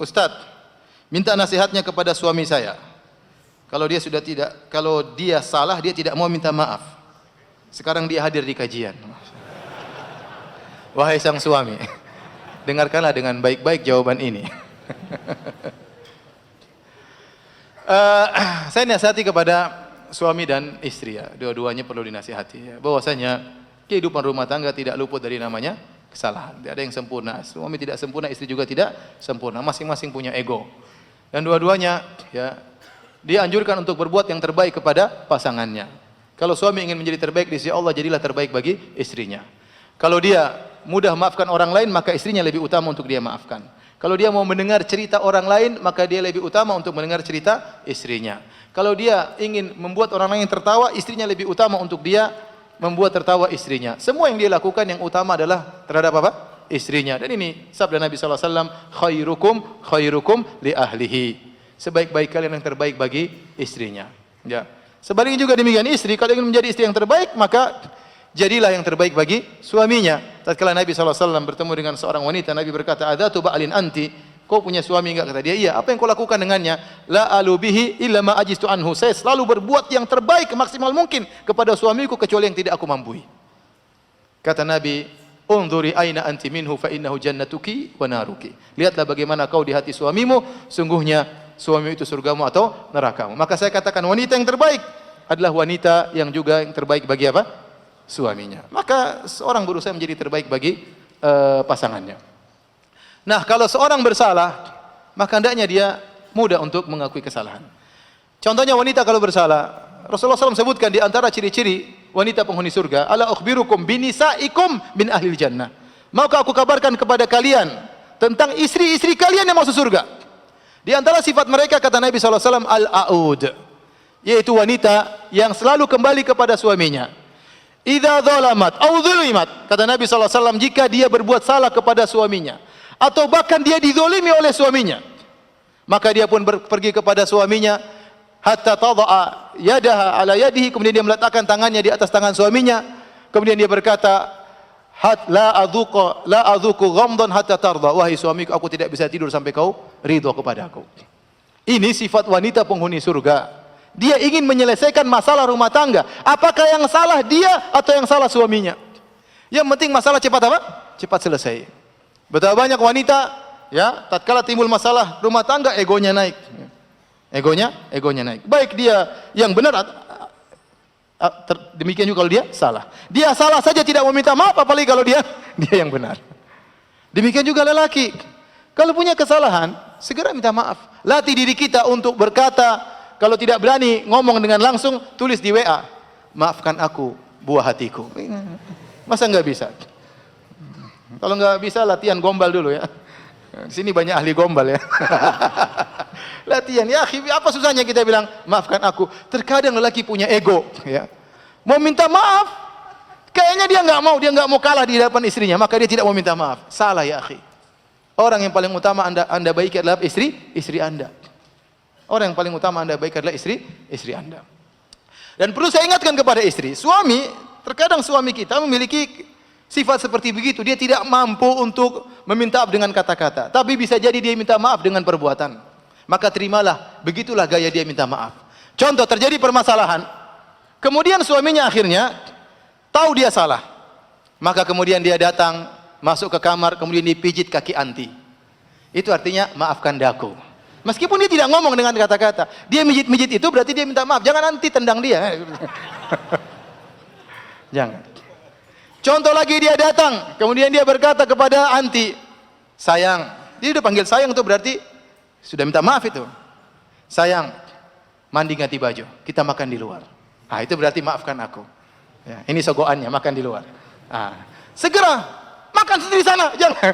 Ustadz, minta nasihatnya kepada suami saya. Kalau dia salah, dia tidak mau minta maaf. Sekarang dia hadir di kajian. Wahai sang suami, dengarkanlah dengan baik-baik jawaban ini. Saya nasihati kepada suami dan istri ya, dua-duanya perlu dinasihati ya, bahwasanya kehidupan rumah tangga tidak luput dari namanya kesalahan. Tidak ada yang sempurna. Suami tidak sempurna, istri juga tidak sempurna. Masing-masing punya ego. Dan dua-duanya ya dianjurkan untuk berbuat yang terbaik kepada pasangannya. Kalau suami ingin menjadi terbaik di sisi Allah, jadilah terbaik bagi istrinya. Kalau dia mudah maafkan orang lain, maka istrinya lebih utama untuk dia maafkan. Kalau dia mau mendengar cerita orang lain, maka dia lebih utama untuk mendengar cerita istrinya. Kalau dia ingin membuat orang lain tertawa, istrinya lebih utama untuk dia membuat tertawa istrinya. Semua yang dia lakukan yang utama adalah terhadap apa? Istrinya. Dan ini sabda Nabi SAW, khairukum li ahlihi. Sebaik-baik kalian yang terbaik bagi istrinya. Ya. Sebaliknya juga demikian istri, kalau ingin menjadi istri yang terbaik, maka jadilah yang terbaik bagi suaminya. Tatkala Nabi SAW bertemu dengan seorang wanita, Nabi berkata, "Adzatu ba'alin anti?" Kau punya suami enggak? Kata dia, "Iya." "Apa yang kau lakukan dengannya?" "La alubihi illa ma ajistu anhu." Saya selalu berbuat yang terbaik maksimal mungkin kepada suamiku kecuali yang tidak aku mampu. Kata Nabi, "Unzuri aina anti minhu fa innahu jannatuki wa naruki." Lihatlah bagaimana kau di hati suamimu, sungguhnya suami itu surgamu atau nerakamu. Maka saya katakan wanita yang terbaik adalah wanita yang juga yang terbaik bagi apa? Suaminya. Maka seorang berusaha menjadi terbaik bagi pasangannya. Nah, kalau seorang bersalah, maka hendaknya dia mudah untuk mengakui kesalahan. Contohnya wanita kalau bersalah, Rasulullah SAW sebutkan di antara ciri-ciri wanita penghuni surga, "Ala ukhbirukum binisaikum min ahlil jannah." Maukah aku kabarkan kepada kalian tentang istri-istri kalian yang masuk surga? Di antara sifat mereka kata Nabi SAW, al-a'ud, yaitu wanita yang selalu kembali kepada suaminya. Idza dzalamat aw dzulimat, kata Nabi SAW, jika dia berbuat salah kepada suaminya atau bahkan dia dizalimi oleh suaminya, maka dia pun pergi kepada suaminya hatta tadha'a yadaha ala yadihi, kemudian dia meletakkan tangannya di atas tangan suaminya, kemudian dia berkata, la adzuqu ghamdan hatta tarda, wahai suamiku, aku tidak bisa tidur sampai kau ridha kepada aku. Ini sifat wanita penghuni surga. Dia ingin menyelesaikan masalah rumah tangga. Apakah yang salah dia atau yang salah suaminya? Yang penting masalah cepat apa? Cepat selesai. Betapa banyak wanita ya, tatkala timbul masalah rumah tangga, egonya naik. Egonya naik. Baik dia yang benar, demikian juga kalau dia salah. Dia salah saja tidak mau minta maaf, apalagi kalau dia yang benar. Demikian juga lelaki. Kalau punya kesalahan, segera minta maaf. Latih diri kita untuk berkata, kalau tidak berani ngomong dengan langsung, tulis di WA, "Maafkan aku, buah hatiku." Masa enggak bisa? Kalau enggak bisa, latihan gombal dulu ya. Di sini banyak ahli gombal ya. Latihan ya, apa susahnya kita bilang maafkan aku? Terkadang lelaki punya ego ya. Mau minta maaf, kayaknya dia enggak mau kalah di hadapan istrinya, maka dia tidak mau minta maaf. Salah ya, akhi. Orang yang paling utama anda baiki adalah istri Anda. Orang yang paling utama anda baik adalah istri anda. Dan perlu saya ingatkan kepada istri, suami, terkadang suami kita memiliki sifat seperti begitu. Dia tidak mampu untuk meminta maaf dengan kata-kata, tapi bisa jadi dia minta maaf dengan perbuatan. Maka terimalah, begitulah gaya dia minta maaf. Contoh, terjadi permasalahan, kemudian suaminya akhirnya tahu dia salah, maka kemudian dia datang, masuk ke kamar, kemudian dipijit kaki anti. Itu artinya maafkan daku. Meskipun dia tidak ngomong dengan kata-kata, dia mijit-mijit itu berarti dia minta maaf. Jangan nanti tendang dia. Jangan. Contoh lagi, dia datang, kemudian dia berkata kepada anti, "Sayang." Dia udah panggil sayang, itu berarti sudah minta maaf itu. "Sayang, mandi ganti baju, kita makan di luar." Ah, itu berarti maafkan aku. Ya, ini sogoannya, makan di luar. Ah, segera makan sendiri sana, jangan.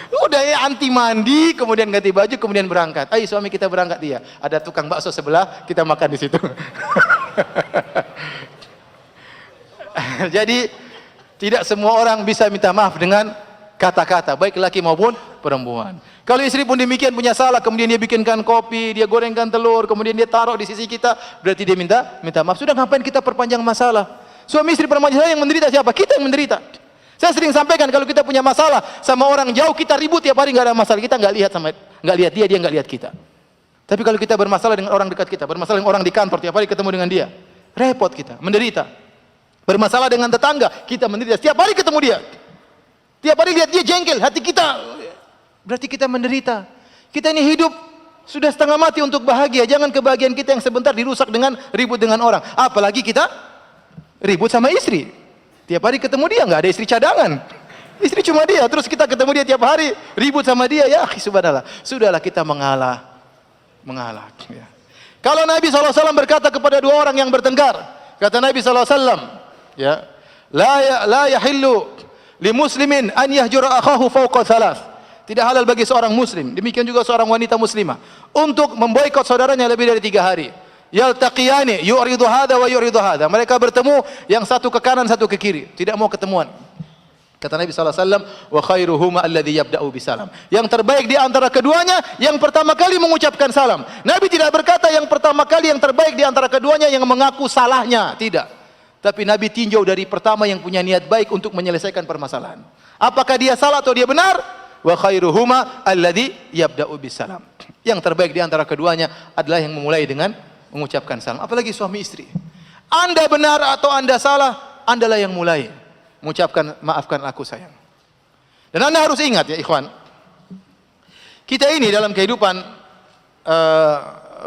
Udah ya, anti mandi, kemudian ganti baju, kemudian berangkat. Ayo suami kita berangkat, dia. Ada tukang bakso sebelah, kita makan di situ. Jadi tidak semua orang bisa minta maaf dengan kata-kata, baik laki maupun perempuan. Kalau istri pun demikian, punya salah, kemudian dia bikinkan kopi, dia gorengkan telur, kemudian dia taruh di sisi kita, berarti dia minta maaf. Sudah, ngapain kita perpanjang masalah? Suami istri permasalahan yang menderita siapa? Kita yang menderita. Saya sering sampaikan, kalau kita punya masalah sama orang jauh, kita ribut tiap hari, nggak ada masalah, kita nggak lihat sama nggak lihat dia nggak lihat kita. Tapi kalau kita bermasalah dengan orang dekat kita, bermasalah dengan orang di kantor, tiap hari ketemu dengan dia, repot kita, menderita. Bermasalah dengan tetangga, kita menderita. Setiap hari ketemu dia, tiap hari lihat dia jengkel, hati kita, berarti kita menderita. Kita ini hidup sudah setengah mati untuk bahagia. Jangan kebahagiaan kita yang sebentar dirusak dengan ribut dengan orang. Apalagi kita ribut sama istri. Tiap hari ketemu dia, nggak ada istri cadangan. Istri cuma dia, terus kita ketemu dia tiap hari, ribut sama dia. Ya, subhanallah. Sudahlah kita mengalah. Ya. Kalau Nabi SAW berkata kepada dua orang yang bertengkar, kata Nabi SAW, ya, la yahillu li muslimin an yahjura akhahu fawqa thalath. Tidak halal bagi seorang muslim, demikian juga seorang wanita muslimah, untuk memboikot saudaranya lebih dari 3 hari. Yaltaqiyani yu'ridu hadha wa yu'ridu hadha. Mereka bertemu, yang satu ke kanan, satu ke kiri, tidak mau ketemuan. Kata Nabi SAW, wa khairuhuma alladhi yabda'u bisalam. Yang terbaik di antara keduanya, yang pertama kali mengucapkan salam. Nabi tidak berkata yang pertama kali, yang terbaik di antara keduanya yang mengaku salahnya. Tidak. Tapi Nabi tinjau dari pertama yang punya niat baik untuk menyelesaikan permasalahan. Apakah dia salah atau dia benar? Wa khairuhuma alladhi yabda'u bisalam. Yang terbaik di antara keduanya adalah yang memulai dengan mengucapkan salam. Apalagi suami istri. Anda benar atau Anda salah, Andalah yang mulai mengucapkan maafkan aku sayang. Dan Anda harus ingat ya ikhwan, kita ini dalam kehidupan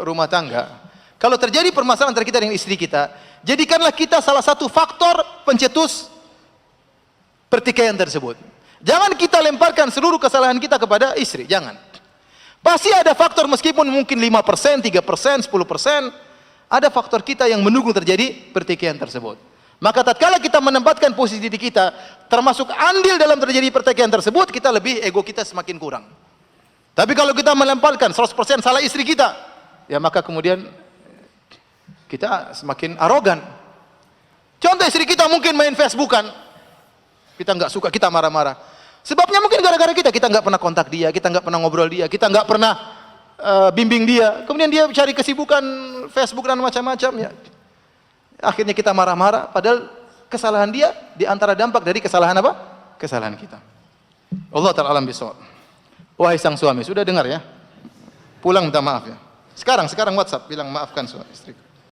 rumah tangga, kalau terjadi permasalahan antara kita dengan istri kita, jadikanlah kita salah satu faktor pencetus pertikaian tersebut. Jangan kita lemparkan seluruh kesalahan kita kepada istri, jangan. Pasti ada faktor, meskipun mungkin 5%, 3%, 10%, ada faktor kita yang mendukung terjadi pertikaian tersebut. Maka tatkala kita menempatkan posisi diri kita termasuk andil dalam terjadi pertikaian tersebut, kita lebih, ego kita semakin kurang. Tapi kalau kita melemparkan 100% salah istri kita, ya maka kemudian kita semakin arogan. Contoh, istri kita mungkin main Facebookan, kita nggak suka, kita marah-marah. Sebabnya mungkin gara-gara kita nggak pernah kontak dia, kita nggak pernah ngobrol dia, kita nggak pernah bimbing dia. Kemudian dia cari kesibukan Facebook dan macam-macam ya. Akhirnya kita marah-marah, padahal kesalahan dia di antara dampak dari kesalahan apa? Kesalahan kita. Allah Ta'ala alam bisawab. Wahai sang suami, sudah dengar ya? Pulang minta maaf ya. Sekarang WhatsApp bilang maafkan suami istriku.